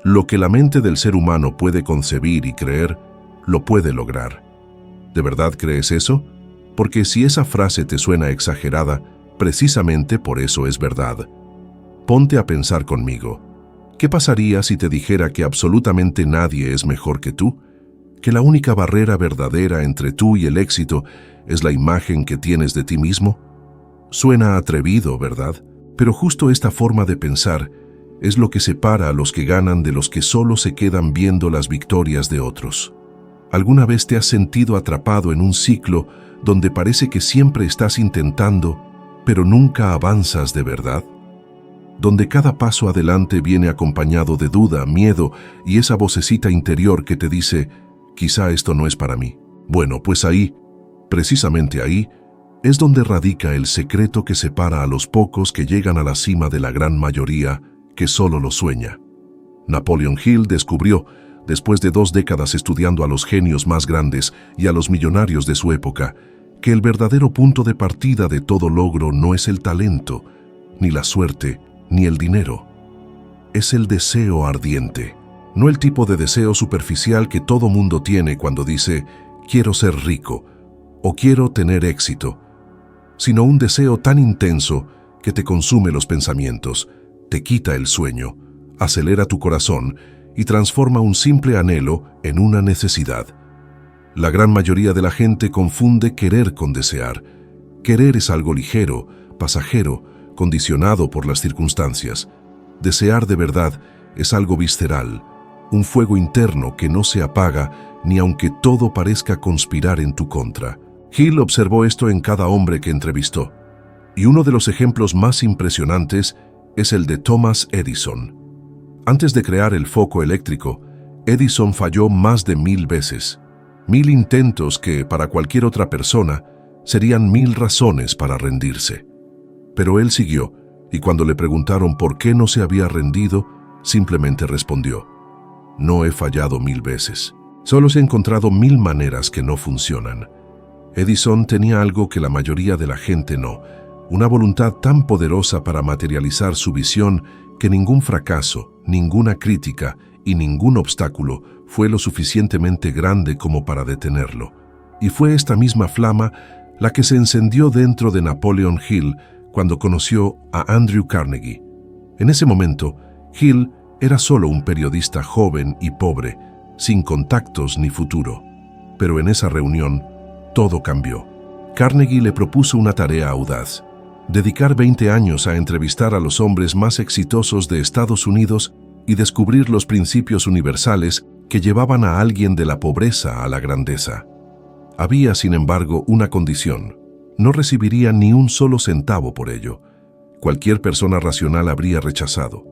Lo que la mente del ser humano puede concebir y creer, lo puede lograr. ¿De verdad crees eso? Porque si esa frase te suena exagerada, precisamente por eso es verdad. Ponte a pensar conmigo. ¿Qué pasaría si te dijera que absolutamente nadie es mejor que tú? ¿Que la única barrera verdadera entre tú y el éxito es la imagen que tienes de ti mismo? Suena atrevido, ¿verdad? Pero justo esta forma de pensar es lo que separa a los que ganan de los que solo se quedan viendo las victorias de otros. ¿Alguna vez te has sentido atrapado en un ciclo donde parece que siempre estás intentando, pero nunca avanzas de verdad? Donde cada paso adelante viene acompañado de duda, miedo y esa vocecita interior que te dice, quizá esto no es para mí. Bueno, pues ahí, precisamente ahí, es donde radica el secreto que separa a los pocos que llegan a la cima de la gran mayoría que solo lo sueña. Napoleon Hill descubrió, después de 2 décadas estudiando a los genios más grandes y a los millonarios de su época, que el verdadero punto de partida de todo logro no es el talento, ni la suerte, ni el dinero. Es el deseo ardiente, no el tipo de deseo superficial que todo mundo tiene cuando dice «quiero ser rico» o «quiero tener éxito», sino un deseo tan intenso que te consume los pensamientos, te quita el sueño, acelera tu corazón y transforma un simple anhelo en una necesidad. La gran mayoría de la gente confunde querer con desear. Querer es algo ligero, pasajero, condicionado por las circunstancias. Desear de verdad es algo visceral, un fuego interno que no se apaga ni aunque todo parezca conspirar en tu contra. Hill observó esto en cada hombre que entrevistó, y uno de los ejemplos más impresionantes es el de Thomas Edison. Antes de crear el foco eléctrico, Edison falló más de 1000 veces. 1000 intentos que, para cualquier otra persona, serían 1000 razones para rendirse. Pero él siguió, y cuando le preguntaron por qué no se había rendido, simplemente respondió: no he fallado 1000 veces. Solo se han encontrado 1000 maneras que no funcionan. Edison tenía algo que la mayoría de la gente no, una voluntad tan poderosa para materializar su visión que ningún fracaso, ninguna crítica y ningún obstáculo fue lo suficientemente grande como para detenerlo. Y fue esta misma flama la que se encendió dentro de Napoleon Hill cuando conoció a Andrew Carnegie. En ese momento, Hill era solo un periodista joven y pobre, sin contactos ni futuro. Pero en esa reunión, todo cambió. Carnegie le propuso una tarea audaz: dedicar 20 años a entrevistar a los hombres más exitosos de Estados Unidos y descubrir los principios universales que llevaban a alguien de la pobreza a la grandeza. Había, sin embargo, una condición: no recibiría ni un solo centavo por ello. Cualquier persona racional habría rechazado.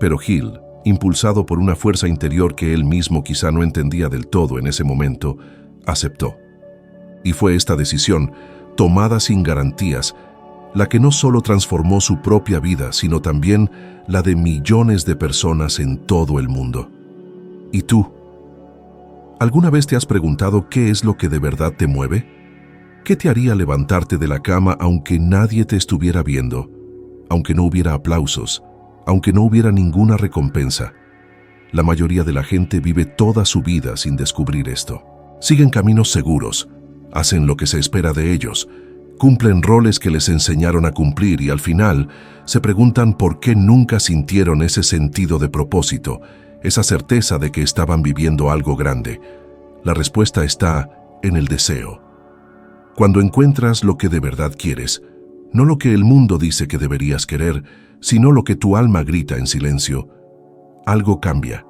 Pero Hill, impulsado por una fuerza interior que él mismo quizá no entendía del todo en ese momento, aceptó. Y fue esta decisión, tomada sin garantías, la que no solo transformó su propia vida, sino también la de millones de personas en todo el mundo. ¿Y tú? ¿Alguna vez te has preguntado qué es lo que de verdad te mueve? ¿Qué te haría levantarte de la cama aunque nadie te estuviera viendo, aunque no hubiera aplausos, aunque no hubiera ninguna recompensa? La mayoría de la gente vive toda su vida sin descubrir esto. Siguen caminos seguros, hacen lo que se espera de ellos, cumplen roles que les enseñaron a cumplir y al final se preguntan por qué nunca sintieron ese sentido de propósito, esa certeza de que estaban viviendo algo grande. La respuesta está en el deseo. Cuando encuentras lo que de verdad quieres, no lo que el mundo dice que deberías querer, sino lo que tu alma grita en silencio, algo cambia.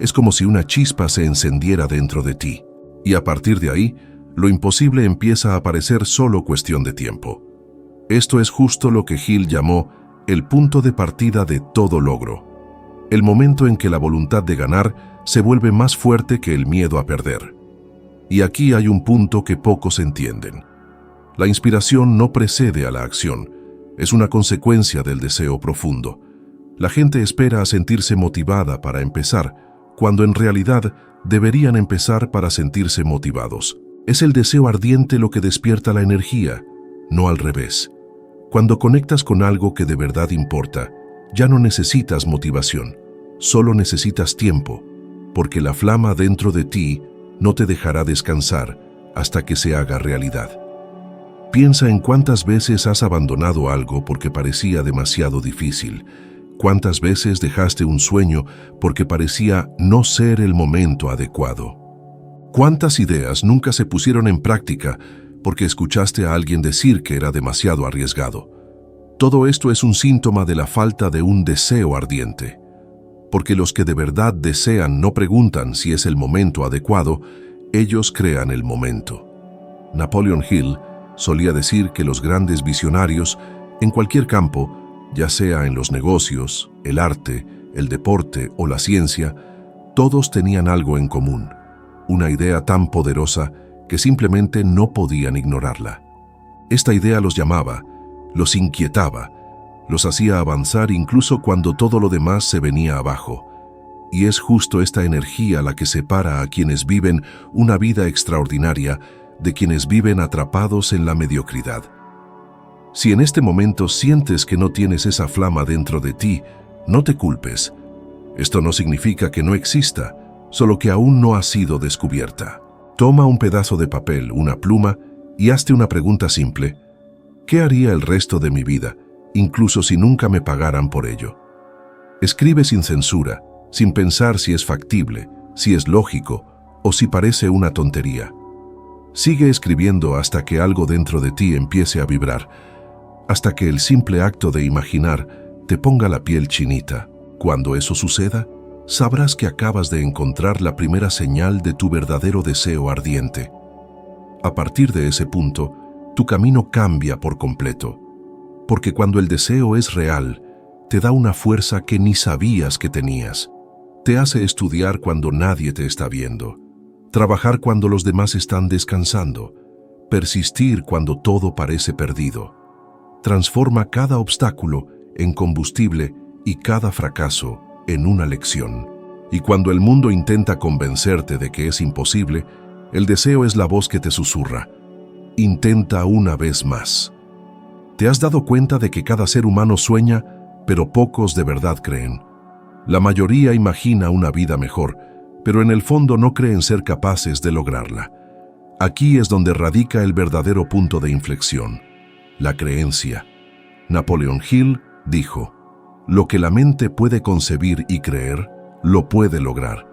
Es como si una chispa se encendiera dentro de ti, y a partir de ahí, lo imposible empieza a parecer solo cuestión de tiempo. Esto es justo lo que Hill llamó el punto de partida de todo logro, el momento en que la voluntad de ganar se vuelve más fuerte que el miedo a perder. Y aquí hay un punto que pocos entienden. La inspiración no precede a la acción, es una consecuencia del deseo profundo. La gente espera a sentirse motivada para empezar, cuando en realidad deberían empezar para sentirse motivados. Es el deseo ardiente lo que despierta la energía, no al revés. Cuando conectas con algo que de verdad importa, ya no necesitas motivación, Solo necesitas tiempo, porque la flama dentro de ti no te dejará descansar hasta que se haga realidad. Piensa en cuántas veces has abandonado algo porque parecía demasiado difícil. Cuántas veces dejaste un sueño porque parecía no ser el momento adecuado. Cuántas ideas nunca se pusieron en práctica porque escuchaste a alguien decir que era demasiado arriesgado. Todo esto es un síntoma de la falta de un deseo ardiente. Porque los que de verdad desean no preguntan si es el momento adecuado, ellos crean el momento. Napoleon Hill solía decir que los grandes visionarios, en cualquier campo, ya sea en los negocios, el arte, el deporte o la ciencia, todos tenían algo en común, una idea tan poderosa que simplemente no podían ignorarla. Esta idea los llamaba, los inquietaba, los hacía avanzar incluso cuando todo lo demás se venía abajo. Y es justo esta energía la que separa a quienes viven una vida extraordinaria de quienes viven atrapados en la mediocridad. Si en este momento sientes que no tienes esa flama dentro de ti, no te culpes. Esto no significa que no exista, solo que aún no ha sido descubierta. Toma un pedazo de papel, una pluma, y hazte una pregunta simple. ¿Qué haría el resto de mi vida, incluso si nunca me pagaran por ello? Escribe sin censura, sin pensar si es factible, si es lógico o si parece una tontería. Sigue escribiendo hasta que algo dentro de ti empiece a vibrar, hasta que el simple acto de imaginar te ponga la piel chinita. Cuando eso suceda, sabrás que acabas de encontrar la primera señal de tu verdadero deseo ardiente. A partir de ese punto, tu camino cambia por completo, porque cuando el deseo es real, te da una fuerza que ni sabías que tenías. Te hace estudiar cuando nadie te está viendo, trabajar cuando los demás están descansando, persistir cuando todo parece perdido. Transforma cada obstáculo en combustible y cada fracaso en una lección. Y cuando el mundo intenta convencerte de que es imposible, el deseo es la voz que te susurra. Intenta una vez más. ¿Te has dado cuenta de que cada ser humano sueña, pero pocos de verdad creen? La mayoría imagina una vida mejor, pero en el fondo no creen ser capaces de lograrla. Aquí es donde radica el verdadero punto de inflexión, la creencia. Napoleon Hill dijo, lo que la mente puede concebir y creer, lo puede lograr.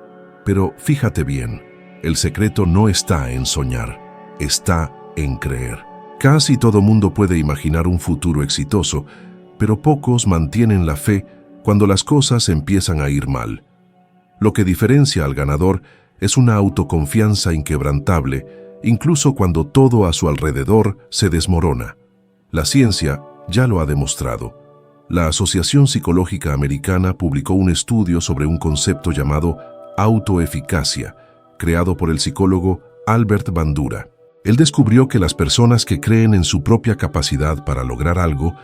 Pero fíjate bien, el secreto no está en soñar, está en creer. Casi todo mundo puede imaginar un futuro exitoso, pero pocos mantienen la fe cuando las cosas empiezan a ir mal. Lo que diferencia al ganador es una autoconfianza inquebrantable, incluso cuando todo a su alrededor se desmorona. La ciencia ya lo ha demostrado. La Asociación Psicológica Americana publicó un estudio sobre un concepto llamado autoeficacia, creado por el psicólogo Albert Bandura. Él descubrió que las personas que creen en su propia capacidad para lograr algo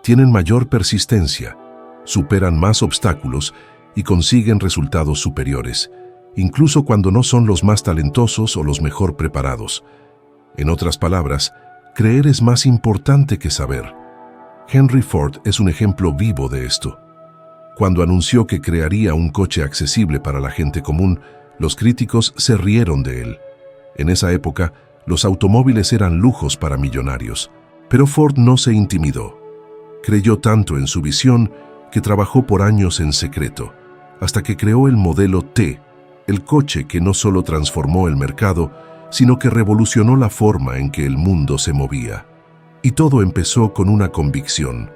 tienen mayor persistencia, superan más obstáculos y consiguen resultados superiores, incluso cuando no son los más talentosos o los mejor preparados. En otras palabras, creer es más importante que saber. Henry Ford es un ejemplo vivo de esto. Cuando anunció que crearía un coche accesible para la gente común, los críticos se rieron de él. En esa época, los automóviles eran lujos para millonarios, pero Ford no se intimidó. Creyó tanto en su visión que trabajó por años en secreto, hasta que creó el modelo T, el coche que no solo transformó el mercado, sino que revolucionó la forma en que el mundo se movía. Y todo empezó con una convicción,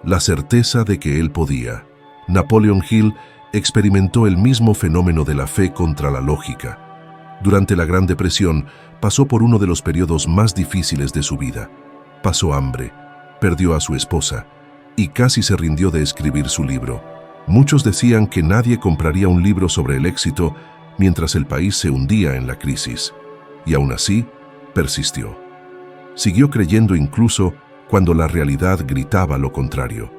la certeza de que él podía. Napoleon Hill experimentó el mismo fenómeno de la fe contra la lógica. Durante la Gran Depresión, pasó por uno de los periodos más difíciles de su vida. Pasó hambre, perdió a su esposa y casi se rindió de escribir su libro. Muchos decían que nadie compraría un libro sobre el éxito mientras el país se hundía en la crisis. Y aún así, persistió. Siguió creyendo incluso cuando la realidad gritaba lo contrario.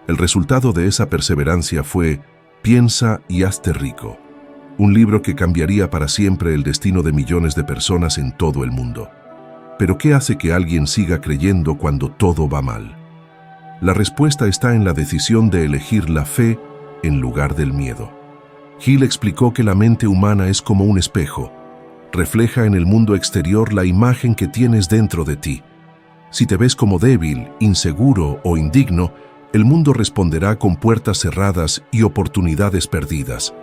El resultado de esa perseverancia fue Piensa y hazte rico, un libro que cambiaría para siempre el destino de millones de personas en todo el mundo. ¿Pero qué hace que alguien siga creyendo cuando todo va mal? La respuesta está en la decisión de elegir la fe en lugar del miedo. Hill explicó que la mente humana es como un espejo. Refleja en el mundo exterior la imagen que tienes dentro de ti. Si te ves como débil, inseguro o indigno, el mundo responderá con puertas cerradas y oportunidades perdidas.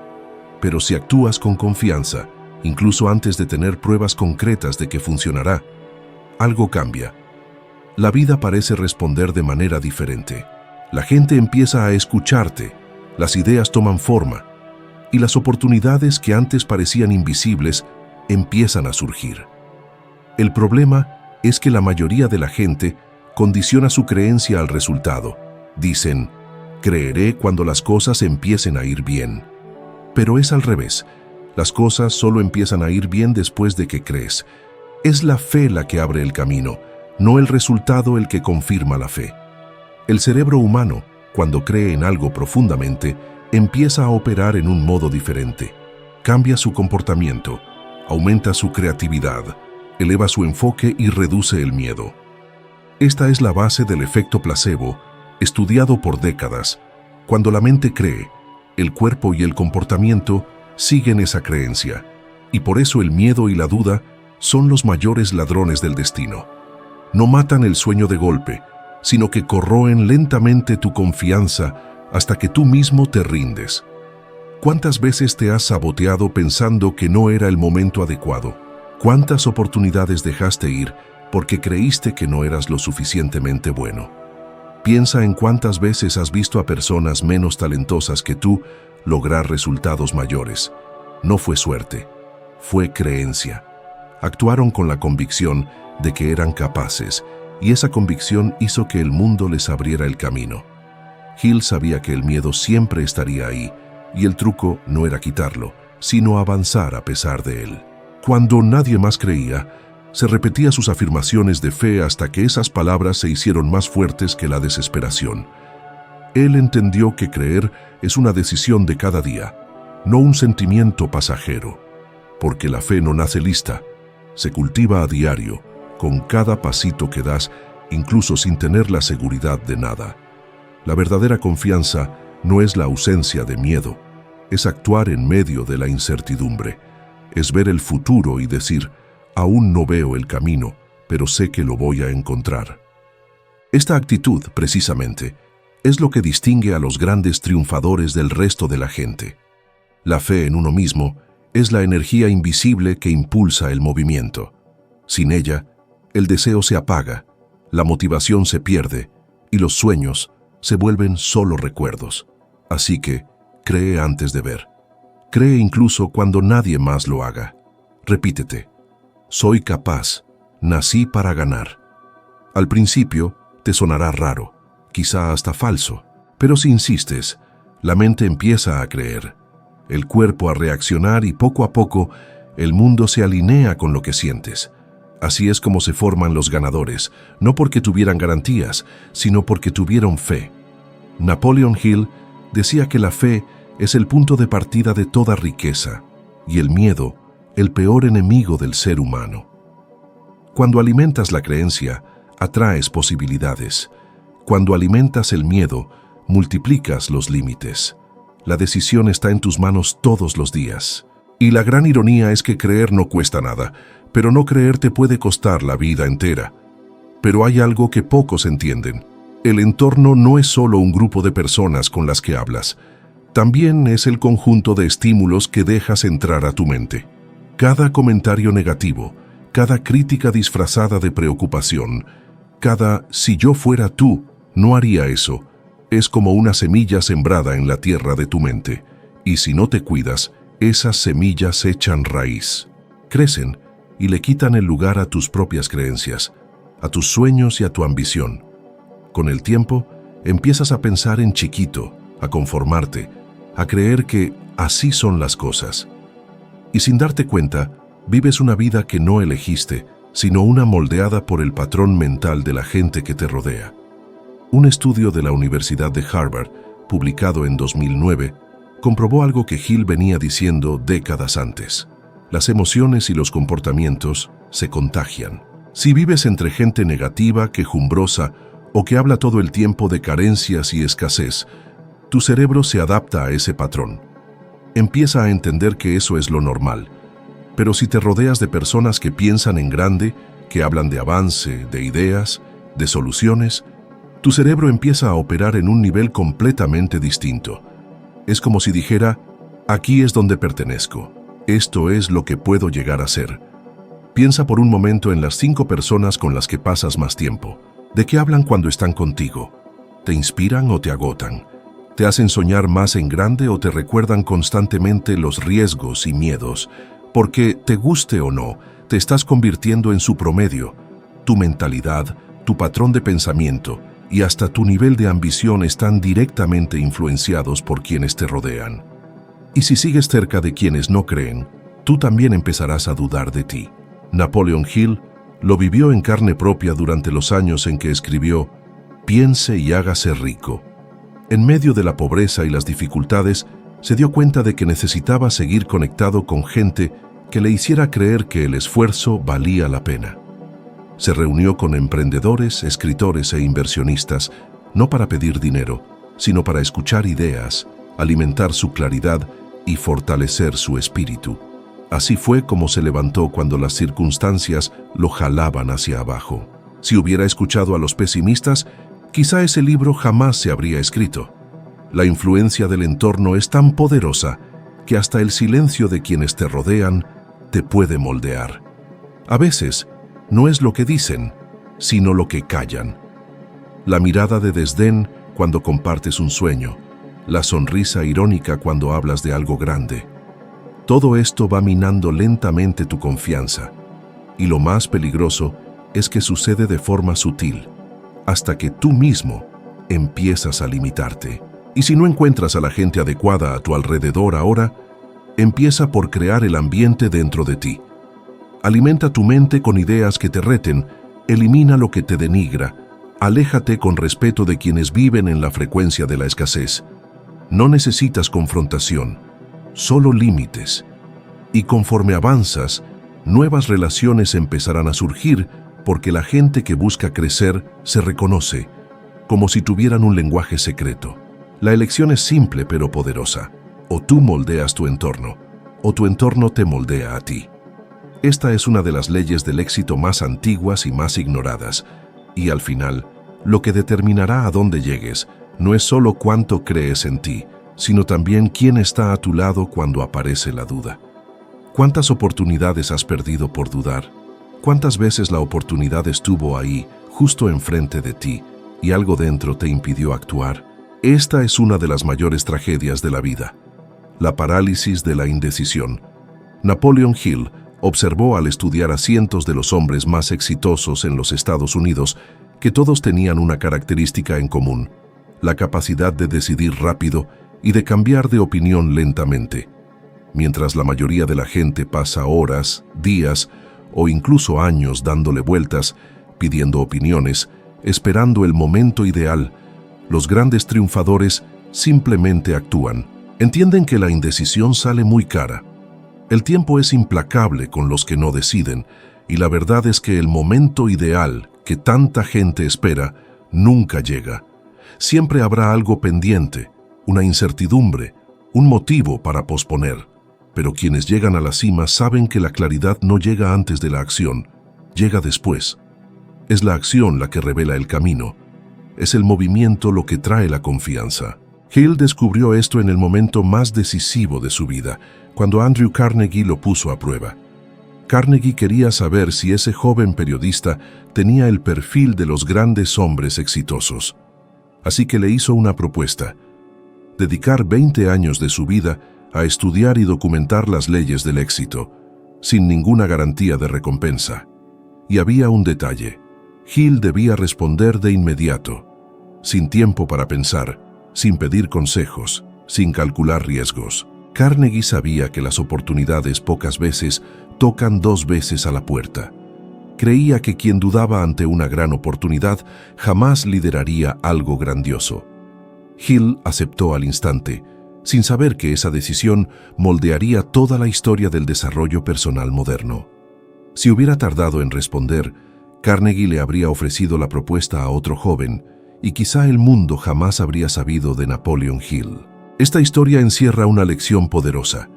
Pero si actúas con confianza, incluso antes de tener pruebas concretas de que funcionará, algo cambia. La vida parece responder de manera diferente. La gente empieza a escucharte, las ideas toman forma, y las oportunidades que antes parecían invisibles empiezan a surgir. El problema es que la mayoría de la gente condiciona su creencia al resultado. Dicen, creeré cuando las cosas empiecen a ir bien. Pero es al revés. Las cosas solo empiezan a ir bien después de que crees. Es la fe la que abre el camino, no el resultado el que confirma la fe. El cerebro humano, cuando cree en algo profundamente, empieza a operar en un modo diferente. Cambia su comportamiento, aumenta su creatividad, eleva su enfoque y reduce el miedo. Esta es la base del efecto placebo, estudiado por décadas. Cuando la mente cree, el cuerpo y el comportamiento siguen esa creencia, y por eso el miedo y la duda son los mayores ladrones del destino. No matan el sueño de golpe, sino que corroen lentamente tu confianza hasta que tú mismo te rindes. ¿Cuántas veces te has saboteado pensando que no era el momento adecuado? ¿Cuántas oportunidades dejaste ir porque creíste que no eras lo suficientemente bueno? Piensa en cuántas veces has visto a personas menos talentosas que tú lograr resultados mayores. No fue suerte, fue creencia. Actuaron con la convicción de que eran capaces, y esa convicción hizo que el mundo les abriera el camino. Hill sabía que el miedo siempre estaría ahí, y el truco no era quitarlo, sino avanzar a pesar de él. Cuando nadie más creía, se repetía sus afirmaciones de fe hasta que esas palabras se hicieron más fuertes que la desesperación. Él entendió que creer es una decisión de cada día, no un sentimiento pasajero, porque la fe no nace lista, se cultiva a diario, con cada pasito que das, incluso sin tener la seguridad de nada. La verdadera confianza no es la ausencia de miedo, es actuar en medio de la incertidumbre, es ver el futuro y decir, aún no veo el camino, pero sé que lo voy a encontrar. Esta actitud, precisamente, es lo que distingue a los grandes triunfadores del resto de la gente. La fe en uno mismo es la energía invisible que impulsa el movimiento. Sin ella, el deseo se apaga, la motivación se pierde y los sueños se vuelven solo recuerdos. Así que, cree antes de ver. Cree incluso cuando nadie más lo haga. Repítete, soy capaz, nací para ganar. Al principio te sonará raro, quizá hasta falso, pero si insistes, la mente empieza a creer, el cuerpo a reaccionar y poco a poco el mundo se alinea con lo que sientes. Así es como se forman los ganadores, no porque tuvieran garantías, sino porque tuvieron fe. Napoleon Hill decía que la fe es el punto de partida de toda riqueza y el miedo, el peor enemigo del ser humano. Cuando alimentas la creencia, atraes posibilidades. Cuando alimentas el miedo, multiplicas los límites. La decisión está en tus manos todos los días. Y la gran ironía es que creer no cuesta nada, pero no creer te puede costar la vida entera. Pero hay algo que pocos entienden. El entorno no es solo un grupo de personas con las que hablas. También es el conjunto de estímulos que dejas entrar a tu mente. Cada comentario negativo, cada crítica disfrazada de preocupación, cada «si yo fuera tú, no haría eso», es como una semilla sembrada en la tierra de tu mente. Y si no te cuidas, esas semillas echan raíz. Crecen y le quitan el lugar a tus propias creencias, a tus sueños y a tu ambición. Con el tiempo, empiezas a pensar en chiquito, a conformarte, a creer que así son las cosas. Y sin darte cuenta, vives una vida que no elegiste, sino una moldeada por el patrón mental de la gente que te rodea. Un estudio de la Universidad de Harvard, publicado en 2009, comprobó algo que Hill venía diciendo décadas antes. Las emociones y los comportamientos se contagian. Si vives entre gente negativa, quejumbrosa o que habla todo el tiempo de carencias y escasez, Tu cerebro se adapta a ese patrón. Empieza a entender que eso es lo normal. Pero si te rodeas de personas que piensan en grande, que hablan de avance, de ideas, de soluciones, tu cerebro empieza a operar en un nivel completamente distinto. Es como si dijera, aquí es donde pertenezco. Esto es lo que puedo llegar a ser. Piensa por un momento en las 5 personas con las que pasas más tiempo. ¿De qué hablan cuando están contigo? ¿Te inspiran o te agotan? ¿Te hacen soñar más en grande o te recuerdan constantemente los riesgos y miedos? Porque, te guste o no, te estás convirtiendo en su promedio. Tu mentalidad, tu patrón de pensamiento y hasta tu nivel de ambición están directamente influenciados por quienes te rodean. Y si sigues cerca de quienes no creen, tú también empezarás a dudar de ti. Napoleon Hill lo vivió en carne propia durante los años en que escribió «Piense y hágase rico». En medio de la pobreza y las dificultades, se dio cuenta de que necesitaba seguir conectado con gente que le hiciera creer que el esfuerzo valía la pena. Se reunió con emprendedores, escritores e inversionistas, no para pedir dinero, sino para escuchar ideas, alimentar su claridad y fortalecer su espíritu. Así fue como se levantó cuando las circunstancias lo jalaban hacia abajo. Si hubiera escuchado a los pesimistas, quizá ese libro jamás se habría escrito. La influencia del entorno es tan poderosa que hasta el silencio de quienes te rodean te puede moldear. A veces, no es lo que dicen, sino lo que callan. La mirada de desdén cuando compartes un sueño, la sonrisa irónica cuando hablas de algo grande. Todo esto va minando lentamente tu confianza. Y lo más peligroso es que sucede de forma sutil, hasta que tú mismo empiezas a limitarte. Y si no encuentras a la gente adecuada a tu alrededor ahora, empieza por crear el ambiente dentro de ti. Alimenta tu mente con ideas que te reten, elimina lo que te denigra, aléjate con respeto de quienes viven en la frecuencia de la escasez. No necesitas confrontación, solo límites. Y conforme avanzas, nuevas relaciones empezarán a surgir porque la gente que busca crecer se reconoce, como si tuvieran un lenguaje secreto. La elección es simple pero poderosa. O tú moldeas tu entorno, o tu entorno te moldea a ti. Esta es una de las leyes del éxito más antiguas y más ignoradas. Y al final, lo que determinará a dónde llegues no es solo cuánto crees en ti, sino también quién está a tu lado cuando aparece la duda. ¿Cuántas oportunidades has perdido por dudar? ¿Cuántas veces la oportunidad estuvo ahí, justo enfrente de ti, y algo dentro te impidió actuar? Esta es una de las mayores tragedias de la vida. La parálisis de la indecisión. Napoleon Hill observó al estudiar a cientos de los hombres más exitosos en los Estados Unidos que todos tenían una característica en común: la capacidad de decidir rápido y de cambiar de opinión lentamente. Mientras la mayoría de la gente pasa horas, días o incluso años dándole vueltas, pidiendo opiniones, esperando el momento ideal, los grandes triunfadores simplemente actúan. Entienden que la indecisión sale muy cara. El tiempo es implacable con los que no deciden, y la verdad es que el momento ideal que tanta gente espera nunca llega. Siempre habrá algo pendiente, una incertidumbre, un motivo para posponer. Pero quienes llegan a la cima saben que la claridad no llega antes de la acción, llega después. Es la acción la que revela el camino. Es el movimiento lo que trae la confianza. Hill descubrió esto en el momento más decisivo de su vida, cuando Andrew Carnegie lo puso a prueba. Carnegie quería saber si ese joven periodista tenía el perfil de los grandes hombres exitosos. Así que le hizo una propuesta: dedicar 20 años de su vida a estudiar y documentar las leyes del éxito, sin ninguna garantía de recompensa. Y había un detalle: Hill debía responder de inmediato, sin tiempo para pensar, sin pedir consejos, sin calcular riesgos. Carnegie sabía que las oportunidades pocas veces tocan 2 veces a la puerta. Creía que quien dudaba ante una gran oportunidad jamás lideraría algo grandioso. Hill aceptó al instante, sin saber que esa decisión moldearía toda la historia del desarrollo personal moderno. Si hubiera tardado en responder, Carnegie le habría ofrecido la propuesta a otro joven, y quizá el mundo jamás habría sabido de Napoleon Hill. Esta historia encierra una lección poderosa.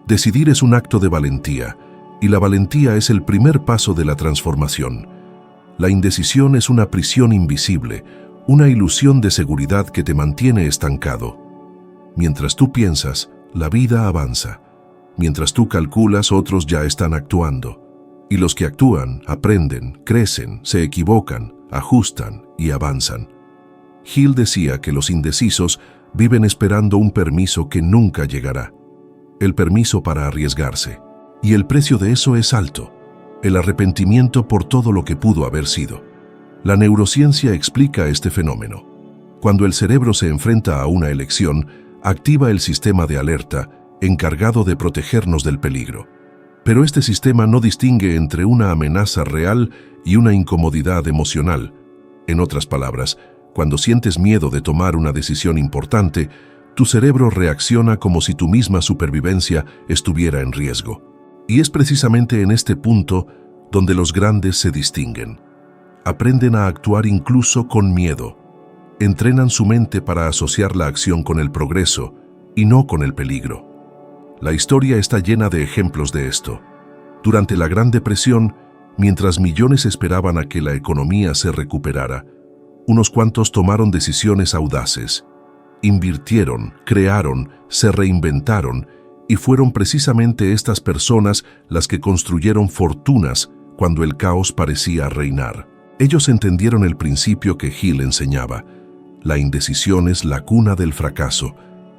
Decidir es un acto de valentía, y la valentía es el primer paso de la transformación. La indecisión es una prisión invisible, una ilusión de seguridad que te mantiene estancado. Mientras tú piensas, la vida avanza. Mientras tú calculas, otros ya están actuando. Y los que actúan, aprenden, crecen, se equivocan, ajustan y avanzan. Hill decía que los indecisos viven esperando un permiso que nunca llegará. El permiso para arriesgarse. Y el precio de eso es alto. El arrepentimiento por todo lo que pudo haber sido. La neurociencia explica este fenómeno. Cuando el cerebro se enfrenta a una elección, activa el sistema de alerta, encargado de protegernos del peligro. Pero este sistema no distingue entre una amenaza real y una incomodidad emocional. En otras palabras, cuando sientes miedo de tomar una decisión importante, tu cerebro reacciona como si tu misma supervivencia estuviera en riesgo. Y es precisamente en este punto donde los grandes se distinguen. Aprenden a actuar incluso con miedo. Entrenan su mente para asociar la acción con el progreso y no con el peligro. La historia está llena de ejemplos de esto. Durante la Gran Depresión, mientras millones esperaban a que la economía se recuperara, unos cuantos tomaron decisiones audaces. Invirtieron, crearon, se reinventaron, y fueron precisamente estas personas las que construyeron fortunas cuando el caos parecía reinar. Ellos entendieron el principio que Hill enseñaba. La indecisión es la cuna del fracaso.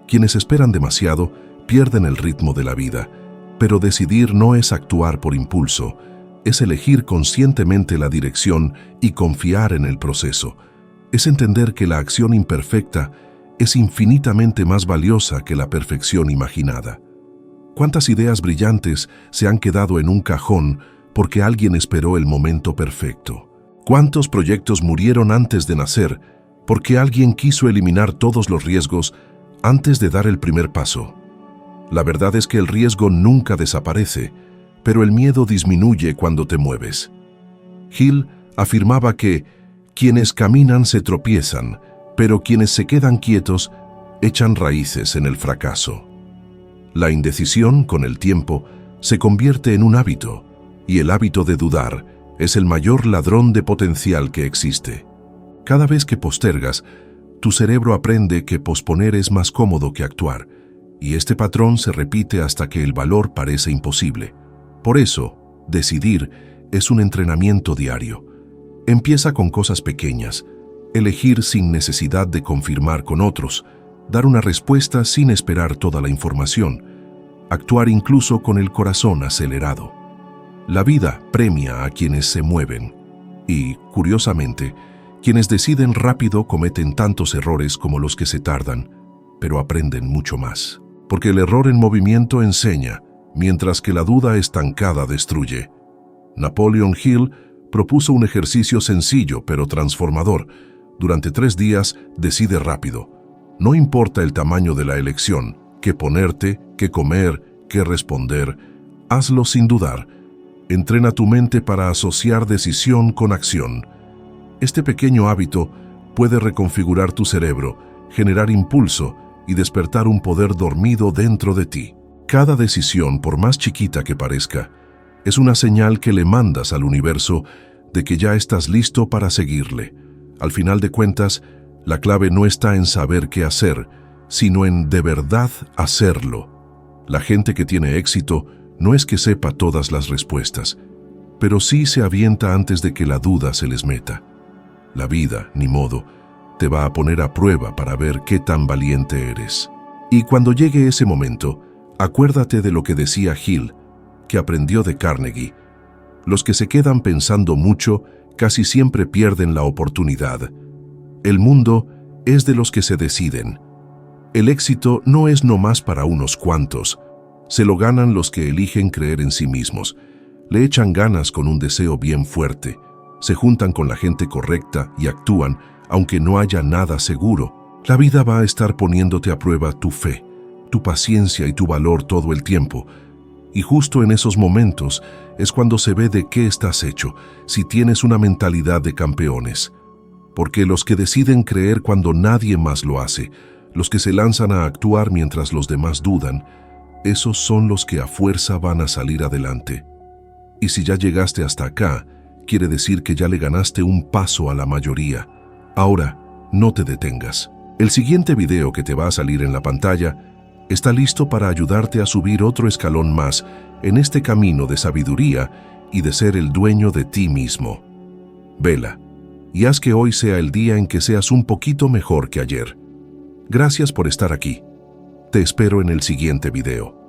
Quienes esperan demasiado pierden el ritmo de la vida, pero decidir no es actuar por impulso, es elegir conscientemente la dirección y confiar en el proceso. Es entender que la acción imperfecta es infinitamente más valiosa que la perfección imaginada. ¿Cuántas ideas brillantes se han quedado en un cajón porque alguien esperó el momento perfecto? ¿Cuántos proyectos murieron antes de nacer porque alguien quiso eliminar todos los riesgos antes de dar el primer paso? La verdad es que el riesgo nunca desaparece, pero el miedo disminuye cuando te mueves. Hill afirmaba que quienes caminan se tropiezan, pero quienes se quedan quietos echan raíces en el fracaso. La indecisión, con el tiempo, se convierte en un hábito, y el hábito de dudar es el mayor ladrón de potencial que existe. Cada vez que postergas, tu cerebro aprende que posponer es más cómodo que actuar, y este patrón se repite hasta que el valor parece imposible. Por eso, decidir es un entrenamiento diario. Empieza con cosas pequeñas, elegir sin necesidad de confirmar con otros, dar una respuesta sin esperar toda la información, actuar incluso con el corazón acelerado. La vida premia a quienes se mueven y, curiosamente, quienes deciden rápido cometen tantos errores como los que se tardan, pero aprenden mucho más. Porque el error en movimiento enseña, mientras que la duda estancada destruye. Napoleon Hill propuso un ejercicio sencillo pero transformador. Durante 3 días, decide rápido. No importa el tamaño de la elección, qué ponerte, qué comer, qué responder, hazlo sin dudar. Entrena tu mente para asociar decisión con acción. Este pequeño hábito puede reconfigurar tu cerebro, generar impulso y despertar un poder dormido dentro de ti. Cada decisión, por más chiquita que parezca, es una señal que le mandas al universo de que ya estás listo para seguirle. Al final de cuentas, la clave no está en saber qué hacer, sino en de verdad hacerlo. La gente que tiene éxito no es que sepa todas las respuestas, pero sí se avienta antes de que la duda se les meta. La vida, ni modo, te va a poner a prueba para ver qué tan valiente eres. Y cuando llegue ese momento, acuérdate de lo que decía Hill, que aprendió de Carnegie. Los que se quedan pensando mucho casi siempre pierden la oportunidad. El mundo es de los que se deciden. El éxito no es nomás para unos cuantos. Se lo ganan los que eligen creer en sí mismos. Le echan ganas con un deseo bien fuerte. Se juntan con la gente correcta y actúan, aunque no haya nada seguro. La vida va a estar poniéndote a prueba tu fe, tu paciencia y tu valor todo el tiempo. Y justo en esos momentos es cuando se ve de qué estás hecho, si tienes una mentalidad de campeones. Porque los que deciden creer cuando nadie más lo hace, los que se lanzan a actuar mientras los demás dudan, esos son los que a fuerza van a salir adelante. Y si ya llegaste hasta acá, quiere decir que ya le ganaste un paso a la mayoría. Ahora, no te detengas. El siguiente video que te va a salir en la pantalla está listo para ayudarte a subir otro escalón más en este camino de sabiduría y de ser el dueño de ti mismo. Vela, y haz que hoy sea el día en que seas un poquito mejor que ayer. Gracias por estar aquí. Te espero en el siguiente video.